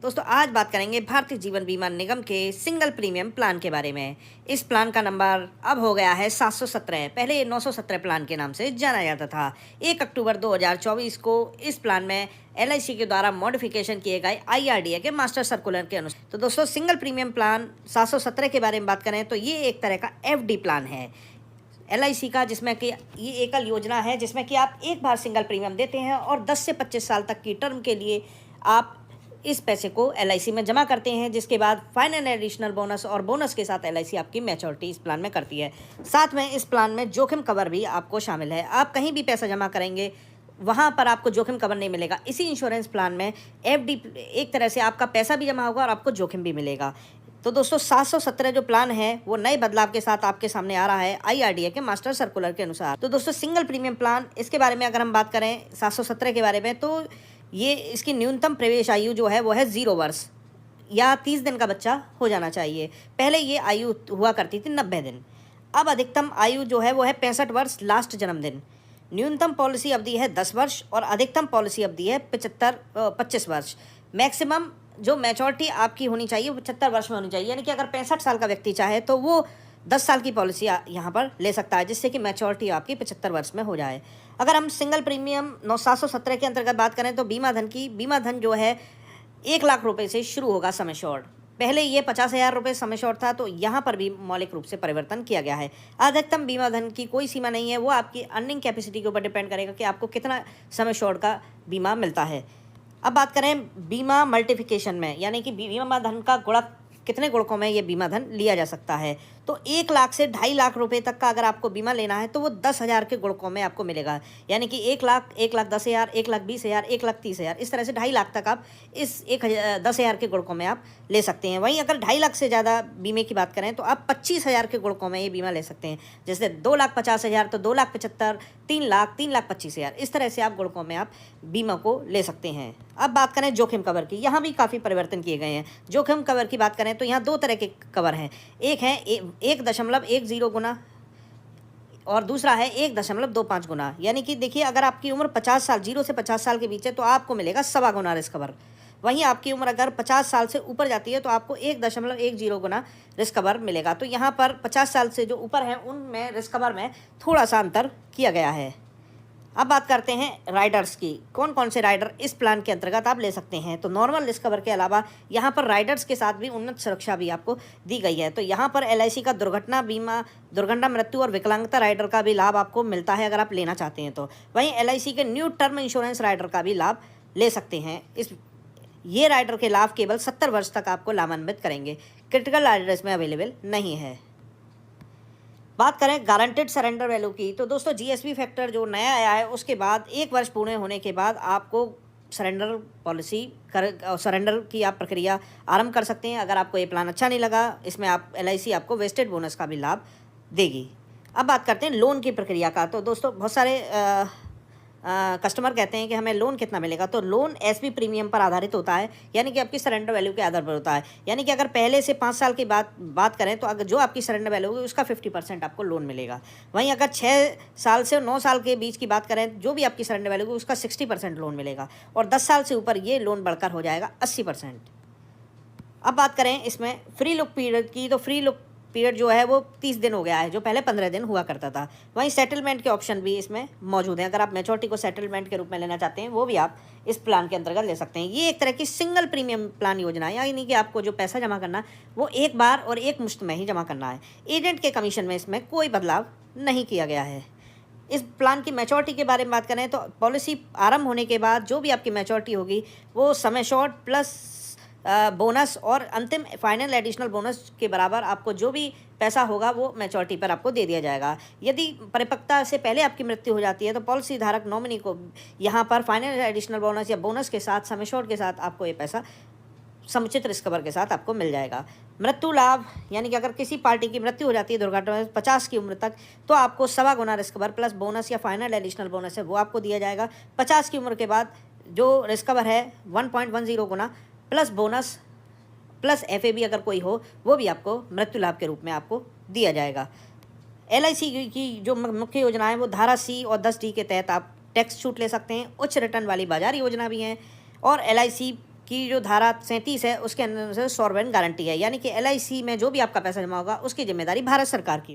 दोस्तों आज बात करेंगे भारतीय जीवन बीमा निगम के सिंगल प्रीमियम प्लान के बारे में। इस प्लान का नंबर अब हो गया है 717। पहले ये 917 प्लान के नाम से जाना जाता था। 1 अक्टूबर 2024 को इस प्लान में LIC के द्वारा मॉडिफिकेशन किए गए IRDA के मास्टर सर्कुलर के अनुसार। तो दोस्तों सिंगल प्रीमियम प्लान 717 के बारे में बात करें तो ये एक तरह का FD प्लान है LIC का, जिसमें कि ये एकल योजना है जिसमें कि आप एक बार सिंगल प्रीमियम देते हैं और 10 से 25 साल तक की टर्म के लिए आप इस पैसे को LIC में जमा करते हैं, जिसके बाद फाइनल एडिशनल बोनस और बोनस के साथ LIC आपकी मैच्योरिटी इस प्लान में करती है। साथ में इस प्लान में जोखिम कवर भी आपको शामिल है। आप कहीं भी पैसा जमा करेंगे वहाँ पर आपको जोखिम कवर नहीं मिलेगा। इसी इंश्योरेंस प्लान में FD एक तरह से आपका पैसा भी जमा होगा और आपको जोखिम भी मिलेगा। तो दोस्तों 717 जो प्लान है वो नए बदलाव के साथ आपके सामने आ रहा है IRDA के मास्टर सर्कुलर के अनुसार। तो दोस्तों सिंगल प्रीमियम प्लान, इसके बारे में अगर हम बात करें 717 के बारे में, तो ये इसकी न्यूनतम प्रवेश आयु जो है वो है 0 वर्ष या 30 दिन का बच्चा हो जाना चाहिए। पहले ये आयु हुआ करती थी 90 दिन। अब अधिकतम आयु जो है वो है 65 वर्ष लास्ट जन्मदिन। न्यूनतम पॉलिसी अवधि है 10 वर्ष और अधिकतम पॉलिसी अवधि है 25 वर्ष। मैक्सिमम जो मैच्योरिटी आपकी होनी चाहिए वो 75 वर्ष में होनी चाहिए, यानी कि अगर 65 साल का व्यक्ति चाहे तो वो 10 साल की पॉलिसी यहाँ पर ले सकता है, जिससे कि मैच्योरिटी आपकी 75 वर्ष में हो जाए। अगर हम सिंगल प्रीमियम 717 के अंतर्गत बात करें तो बीमा धन जो है 1 लाख रुपए से शुरू होगा सम एश्योर्ड। पहले ये 50,000 रुपये सम एश्योर्ड था, तो यहाँ पर भी मौलिक रूप से परिवर्तन किया गया है। अधिकतम बीमा धन की कोई सीमा नहीं है, वो आपकी अर्निंग कैपेसिटी के ऊपर डिपेंड करेगा कि आपको कितना सम एश्योर्ड का बीमा मिलता है। अब बात करें बीमा मल्टीप्लिकेशन में, यानी कि बीमा धन का गुणक, कितने गुणकों में ये बीमा धन लिया जा सकता है। तो 1 लाख से 2.5 लाख रुपए तक का अगर आपको बीमा लेना है तो वो 10,000 के गुणकों में आपको मिलेगा, यानी कि 1 लाख, 1,10,000, 1,20,000, 1,30,000, इस तरह से 2.5 लाख तक आप इस 10,000 के गुणकों में आप ले सकते हैं। वहीं अगर 2.5 लाख से ज़्यादा बीमे की बात करें तो आप 25,000 के गुणकों में ये बीमा ले सकते हैं। जैसे 2,50,000 तो 2,75,000, 3 लाख, 3,25,000, इस तरह से आप गुणकों में आप बीमा को ले सकते हैं। अब बात करें जोखिम कवर की, यहाँ भी काफ़ी परिवर्तन किए गए हैं। जोखिम कवर की बात करें तो यहाँ 2 तरह के कवर हैं। एक है 1.10 गुना और दूसरा है 1.25 गुना। यानी कि देखिए, अगर आपकी उम्र 50 साल 0 से 50 साल के बीच है तो आपको मिलेगा 1.25 गुना रिस्क कवर। वहीं आपकी उम्र अगर 50 साल से ऊपर जाती है तो आपको 1.10 गुना रिस्क कवर मिलेगा। तो यहाँ पर 50 साल से जो ऊपर हैं उनमें रिस्क कवर में थोड़ा सा अंतर किया गया है। अब बात करते हैं राइडर्स की। कौन कौन से राइडर इस प्लान के अंतर्गत आप ले सकते हैं। तो नॉर्मल रिस्क कवर के अलावा यहाँ पर राइडर्स के साथ भी उन्नत सुरक्षा भी आपको दी गई है। तो यहाँ पर LIC का दुर्घटना बीमा, दुर्घटना, मृत्यु और विकलांगता राइडर का भी लाभ आपको मिलता है अगर आप लेना चाहते हैं तो। वहीं LIC के न्यू टर्म इंश्योरेंस राइडर का भी लाभ ले सकते हैं। ये राइडर के लाभ केवल 70 वर्ष तक आपको लाभान्वित करेंगे। क्रिटिकल राइडर इसमें अवेलेबल नहीं है। बात करें गारंटेड सरेंडर वैल्यू की, तो दोस्तों GSB फैक्टर जो नया आया है उसके बाद 1 वर्ष पूर्ण होने के बाद आपको सरेंडर की आप प्रक्रिया आरंभ कर सकते हैं। अगर आपको ये प्लान अच्छा नहीं लगा, इसमें LIC आपको वेस्टेड बोनस का भी लाभ देगी। अब बात करते हैं लोन की प्रक्रिया का। तो दोस्तों बहुत सारे कस्टमर कहते हैं कि हमें लोन कितना मिलेगा। तो लोन SP प्रीमियम पर आधारित होता है, यानी कि आपकी सरेंडर वैल्यू के आधार पर होता है। यानी कि अगर पहले से 5 साल की बात करें तो अगर जो आपकी सरेंडर वैल्यू होगी उसका 50% आपको लोन मिलेगा। वहीं अगर 6 साल से 9 साल के बीच की बात करें, जो भी आपकी सरेंडर वैल्यू होगी उसका 60% लोन मिलेगा और 10 साल से ऊपर ये लोन बढ़कर हो जाएगा 80%। अब बात करें इसमें फ्री लुक पीरियड की, तो फ्री लुक पीरियड जो है वो 30 दिन हो गया है, जो पहले 15 दिन हुआ करता था। वहीं सेटलमेंट के ऑप्शन भी इसमें मौजूद हैं। अगर आप मैच्योरिटी को सेटलमेंट के रूप में लेना चाहते हैं वो भी आप इस प्लान के अंतर्गत ले सकते हैं। ये एक तरह की सिंगल प्रीमियम प्लान योजना है, यानी कि आपको जो पैसा जमा करना वो एक बार और एक मुश्त में ही जमा करना है। एजेंट के कमीशन में इसमें कोई बदलाव नहीं किया गया है। इस प्लान की मैच्योरिटी के बारे में बात करें तो पॉलिसी आरंभ होने के बाद जो भी आपकी मैच्योरिटी होगी वो समय शॉर्ट प्लस बोनस और अंतिम फाइनल एडिशनल बोनस के बराबर आपको जो भी पैसा होगा वो मैच्योरिटी पर आपको दे दिया जाएगा। यदि परिपक्वता से पहले आपकी मृत्यु हो जाती है तो पॉलिसी धारक नॉमिनी को यहाँ पर फाइनल एडिशनल बोनस या बोनस के साथ, सम एश्योर्ड के साथ आपको ये पैसा समुचित रिस्क कवर के साथ आपको मिल जाएगा। मृत्यु लाभ, यानी कि अगर किसी पार्टी की मृत्यु हो जाती है दुर्घटना में 50 की उम्र तक, तो आपको 1.25 गुना रिस्क कवर प्लस बोनस या फाइनल एडिशनल बोनस है वो आपको दिया जाएगा। 50 की उम्र के बाद जो रिस्क कवर है 1.10 गुना प्लस बोनस प्लस FAB अगर कोई हो वो भी आपको मृत्यु लाभ के रूप में आपको दिया जाएगा। LIC की जो मुख्य योजना है वो धारा C और 10D के तहत आप टैक्स छूट ले सकते हैं। उच्च रिटर्न वाली बाजार योजना भी हैं और LIC की जो धारा 37 है उसके अंदर से सॉवरेन गारंटी है, यानी कि LIC में जो भी आपका पैसा जमा होगा उसकी जिम्मेदारी भारत सरकार की।